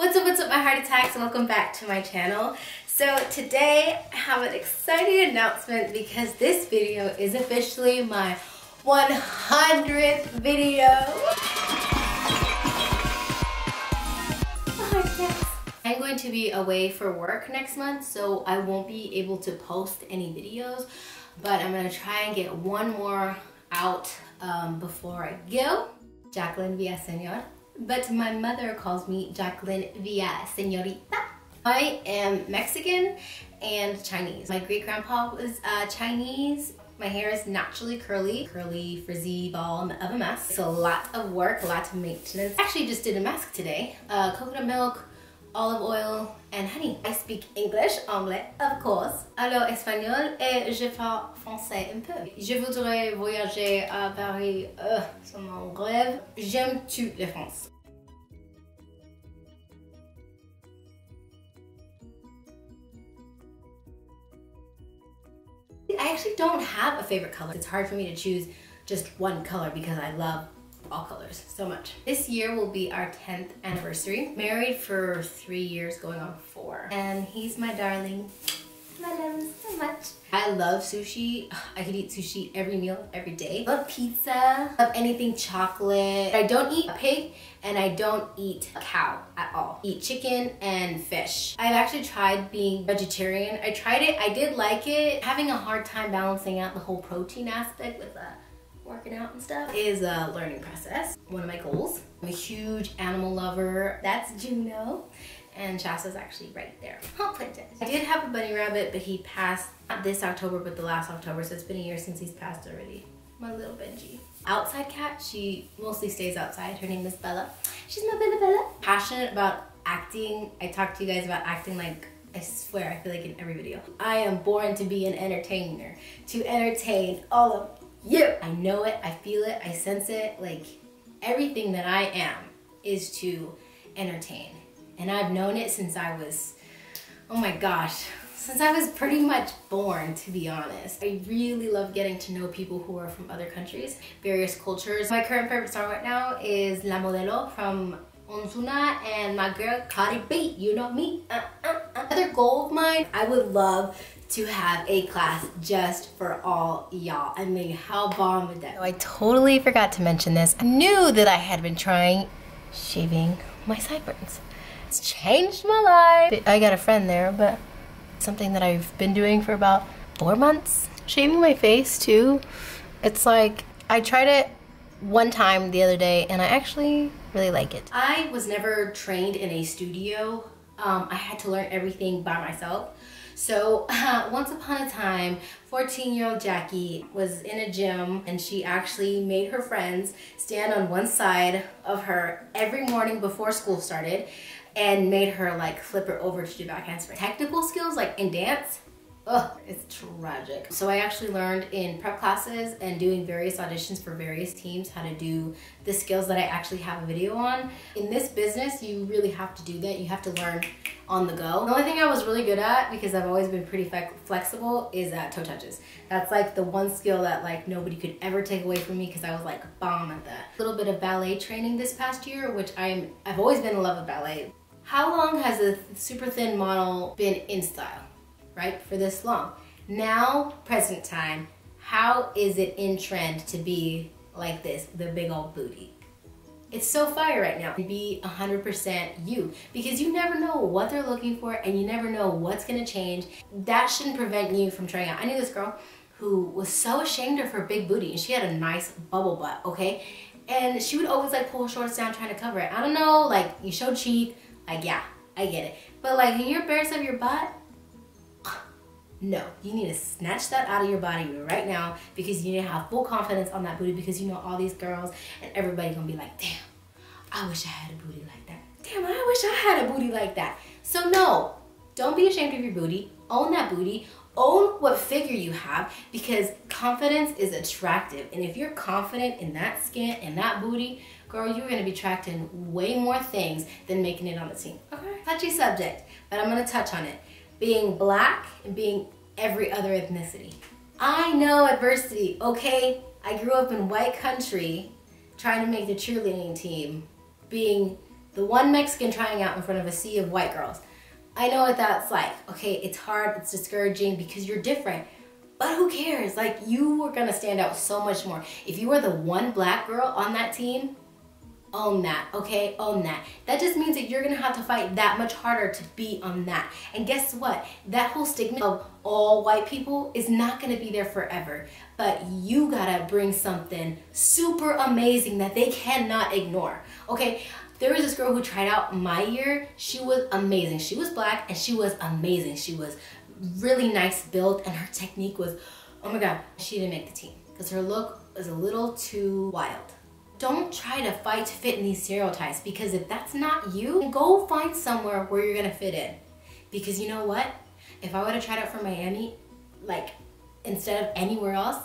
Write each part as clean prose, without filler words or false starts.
What's up my heart attacks? Welcome back to my channel. So today I have an exciting announcement because this video is officially my 100th video. I'm going to be away for work next month, so I won't be able to post any videos, but I'm gonna try and get one more out before I go. Jaclyn Villaseñor. But my mother calls me Jaclyn Villaseñorita. I am Mexican and Chinese. My great-grandpa was Chinese. My hair is naturally curly, frizzy ball of a mess. It's a lot of work, a lot of maintenance. Actually just did a mask today. Coconut milk, olive oil, and honey. I speak English, anglais, of course. Alors espagnol et je parle français un peu. Je voudrais voyager à Paris, c'est mon rêve. J'aime tout la France. I actually don't have a favorite color. It's hard for me to choose just one color because I love all colors so much. This year will be our 10th anniversary. Married for 3 years, going on 4. And he's my darling. I love him so much. I love sushi. I could eat sushi every meal, every day. Love pizza. Love anything chocolate. I don't eat pig and I don't eat cow at all. Eat chicken and fish. I've actually tried being vegetarian. I tried it. I did like it. Having a hard time balancing out the whole protein aspect with working out and stuff is a learning process. One of my goals. I'm a huge animal lover. That's Juno. And Shasta's actually right there. I'll put it. I did have a bunny rabbit, but he passed not this October, but the last October, so it's been a year since he's passed already. My little Benji. Outside cat, she mostly stays outside. Her name is Bella. She's my Bella. Passionate about acting. I talk to you guys about acting like, I swear, I feel like in every video. I am born to be an entertainer, to entertain all of you. I know it, I feel it, I sense it. Like, everything that I am is to entertain. And I've known it since I was, oh my gosh, since I was pretty much born, to be honest. I really love getting to know people who are from other countries, various cultures. My current favorite song right now is La Modelo from Ozuna and my girl Cardi B, you know me. Another goal of mine, I would love to have a class just for all y'all. I mean, how bomb would that be? I totally forgot to mention this. I knew that I had been trying shaving my sideburns. It's changed my life. I got a friend there, but something that I've been doing for about 4 months. Shaving my face too. It's like, I tried it one time the other day and I actually really like it. I was never trained in a studio. I had to learn everything by myself. So once upon a time, 14-year-old Jackie was in a gym and she actually made her friends stand on one side of her every morning before school started and made her like flip her over to do back handspring. Technical skills like in dance, ugh, it's tragic. So I actually learned in prep classes and doing various auditions for various teams how to do the skills that I actually have a video on. In this business, you really have to do that. You have to learn on the go. The only thing I was really good at, because I've always been pretty flexible, is toe touches. That's like the one skill that like nobody could ever take away from me because I was like bomb at that. A little bit of ballet training this past year, which I've always been in love with ballet. How long has a super thin model been in style, right? For this long. Now, present time, how is it in trend to be like this, the big old booty? It's so fire right now. Be 100% you, because you never know what they're looking for and you never know what's gonna change. That shouldn't prevent you from trying out. I knew this girl who was so ashamed of her big booty and she had a nice bubble butt, okay? And she would always like pull her shorts down trying to cover it. I don't know, like you show cheek, like yeah, I get it. But like when you're embarrassed of your butt, no, you need to snatch that out of your body right now because you need to have full confidence on that booty because you know all these girls and everybody gonna be like, damn, I wish I had a booty like that. Damn, I wish I had a booty like that. So no, don't be ashamed of your booty. Own that booty. Own what figure you have because confidence is attractive. And if you're confident in that skin and that booty, girl, you're gonna be attracting way more things than making it on the team. Okay, touchy subject, but I'm gonna touch on it. Being black and being every other ethnicity. I know adversity, okay? I grew up in white country trying to make the cheerleading team, being The one Mexican trying out in front of a sea of white girls. I know what that's like. Okay, it's hard, it's discouraging because you're different. But who cares? Like, you are gonna stand out so much more. If you are the one black girl on that team, own that, okay? Own that. That just means that you're gonna have to fight that much harder to be on that. And guess what? That whole stigma of all white people is not gonna be there forever. But you gotta bring something super amazing that they cannot ignore, okay? There was this girl who tried out my year. She was amazing. She was black and she was amazing. She was really nice build and her technique was, oh my God, she didn't make the team because her look was a little too wild. Don't try to fight to fit in these stereotypes because if that's not you, go find somewhere where you're gonna fit in. Because you know what? If I would have tried out for Miami, like instead of anywhere else,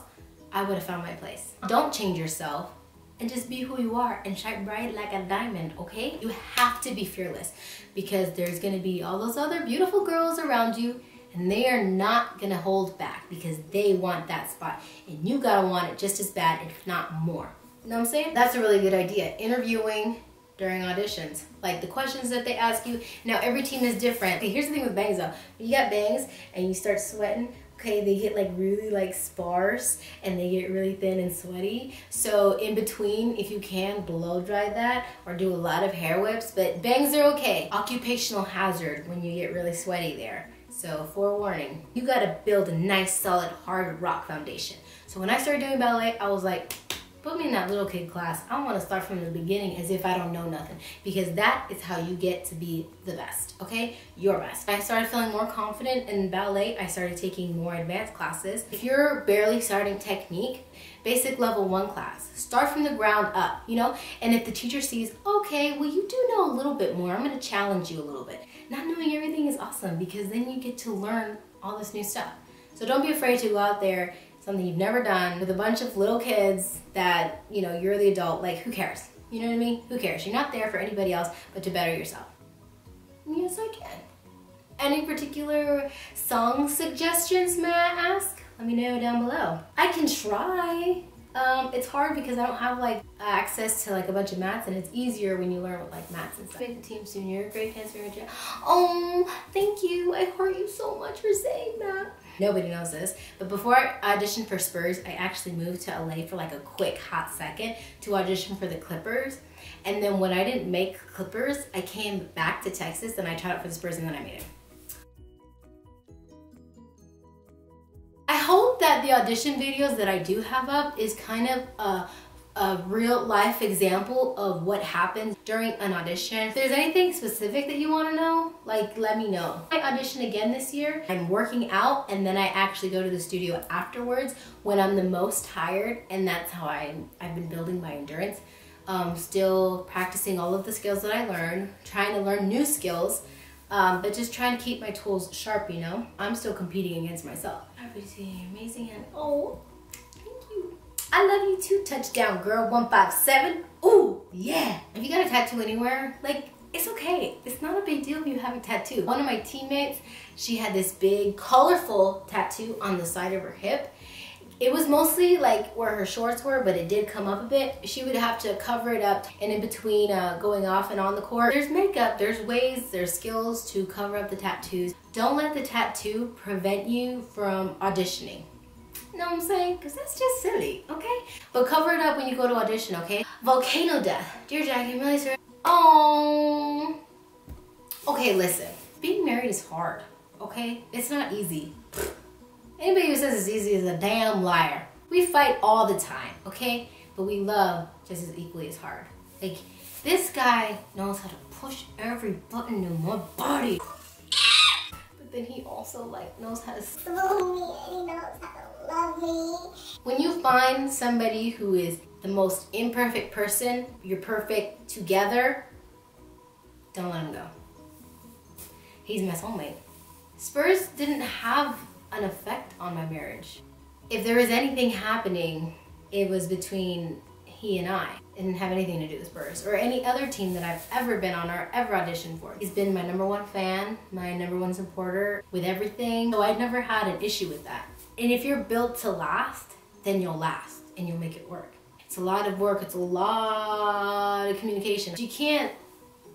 I would have found my place. Don't change yourself. And just be who you are and shine bright like a diamond, okay? You have to be fearless because there's gonna be all those other beautiful girls around you and they are not gonna hold back because they want that spot and you gotta want it just as bad, if not more. You know what I'm saying? That's a really good idea. Interviewing during auditions. Like the questions that they ask you. Now every team is different. Okay, here's the thing with bangs though. When you got bangs and you start sweating, okay, they get like really like sparse and they get really thin and sweaty. So in between, if you can, blow dry that or do a lot of hair whips, but bangs are okay. Occupational hazard when you get really sweaty there. So forewarning, you gotta build a nice, solid, hard rock foundation. So when I started doing ballet, I was like, put me in that little kid class. I want to start from the beginning as if I don't know nothing because that is how you get to be the best, okay? Your best. I started feeling more confident in ballet. I started taking more advanced classes. If you're barely starting technique, basic level 1 class. Start from the ground up, you know? And if the teacher sees, okay, well you do know a little bit more, I'm gonna challenge you a little bit. Not knowing everything is awesome because then you get to learn all this new stuff. So don't be afraid to go out there, something you've never done with a bunch of little kids that, you know, you're the adult, like who cares? You know what I mean? Who cares? You're not there for anybody else but to better yourself. Yes, I can. Any particular song suggestions, may I ask? Let me know down below. I can try. It's hard because I don't have like access to like a bunch of mats and it's easier when you learn with like mats and stuff. Make the team soon. You're a great dancer. Oh, thank you. I heart you so much for saying that. Nobody knows this, but before I auditioned for Spurs, I actually moved to LA for like a quick hot second to audition for the Clippers. And then when I didn't make Clippers, I came back to Texas and I tried out for the Spurs and then I made it. I hope that the audition videos that I do have up is kind of a real life example of what happens during an audition. If there's anything specific that you want to know, like let me know. I audition again this year. I'm working out and then I actually go to the studio afterwards when I'm the most tired, and that's how I've been building my endurance. Still practicing all of the skills that I learned, trying to learn new skills, but just trying to keep my tools sharp, you know? I'm still competing against myself. Everything amazing and oh, thank you. I love you too, touchdown girl 157. Ooh, yeah. If you got a tattoo anywhere, like, it's okay. It's not a big deal if you have a tattoo. One of my teammates, she had this big, colorful tattoo on the side of her hip. It was mostly like where her shorts were, but it did come up a bit. She would have to cover it up, and in between going off and on the court, there's makeup, there's ways, there's skills to cover up the tattoos. Don't let the tattoo prevent you from auditioning. You know what I'm saying? Because that's just silly, okay? But cover it up when you go to audition, okay? Volcano death. Dear Jaclyn Villaseñor. Oh. Okay, listen. Being married is hard, okay? It's not easy. Anybody who says it's easy is a damn liar. We fight all the time, okay? But we love just as equally as hard. Like, this guy knows how to push every button in my body. But then he also like knows how to slow me and he knows how to love me. When you find somebody who is the most imperfect person, you're perfect together, don't let him go. He's my soulmate. Spurs didn't have an effect on my marriage. If there was anything happening, it was between he and I. It didn't have anything to do with Spurs or any other team that I've ever been on or ever auditioned for. He's been my #1 fan, my #1 supporter with everything. So I'd never had an issue with that. And if you're built to last, then you'll last and you'll make it work. It's a lot of work, it's a lot of communication. You can't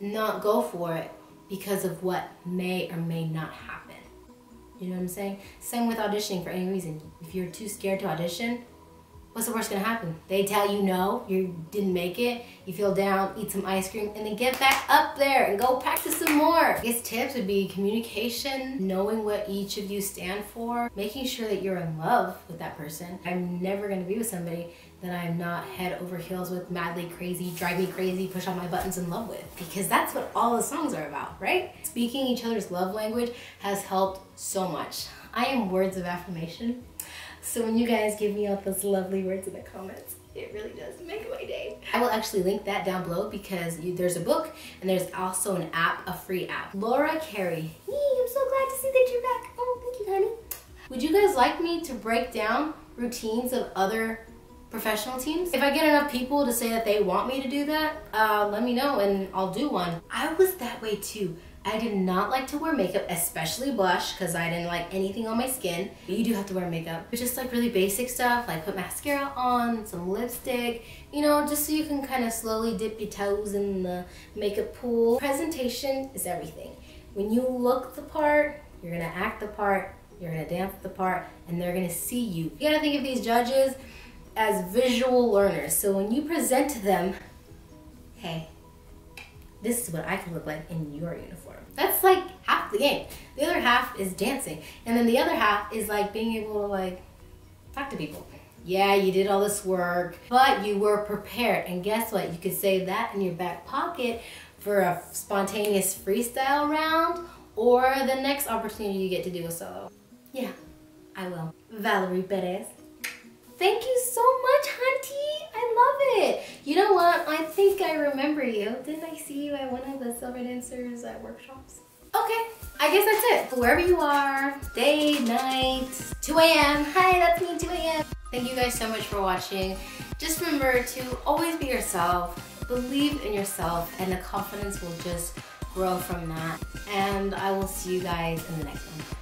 not go for it because of what may or may not happen. You know what I'm saying? Same with auditioning for any reason. If you're too scared to audition, what's the worst gonna happen? They tell you no, you didn't make it, you feel down, eat some ice cream, and then get back up there and go practice some more. I guess tips would be communication, knowing what each of you stand for, making sure that you're in love with that person. I'm never gonna be with somebody that I'm not head over heels with, madly crazy, drive me crazy, push all my buttons in love with. Because that's what all the songs are about, right? Speaking each other's love language has helped so much. I am words of affirmation. So when you guys give me all those lovely words in the comments, it really does make my day. I will actually link that down below because there's a book and there's also an app, a free app. Laura Carey. I'm so glad to see that you're back. Oh, thank you, honey. Would you guys like me to break down routines of other professional teams? If I get enough people to say that they want me to do that, let me know and I'll do one. I was that way too. I did not like to wear makeup, especially blush, because I didn't like anything on my skin. But you do have to wear makeup. But just like really basic stuff, like put mascara on, some lipstick, you know, just so you can kind of slowly dip your toes in the makeup pool. Presentation is everything. When you look the part, you're gonna act the part, you're gonna dance the part, and they're gonna see you. You gotta think of these judges as visual learners. So when you present to them, hey, this is what I could look like in your uniform. That's like half the game. The other half is dancing. And then the other half is like being able to like talk to people. Yeah, you did all this work, but you were prepared. And guess what? You could save that in your back pocket for a spontaneous freestyle round or the next opportunity you get to do a solo. Yeah, I will. Valerie Perez. Thank you so much, Hunty. I love it. You know what? I think I remember you. Didn't I see you at one of the Silver Dancers workshops? Okay, I guess that's it. Wherever you are, day, night, 2 a.m. Hi, that's me, 2 a.m. Thank you guys so much for watching. Just remember to always be yourself, believe in yourself, and the confidence will just grow from that. And I will see you guys in the next one.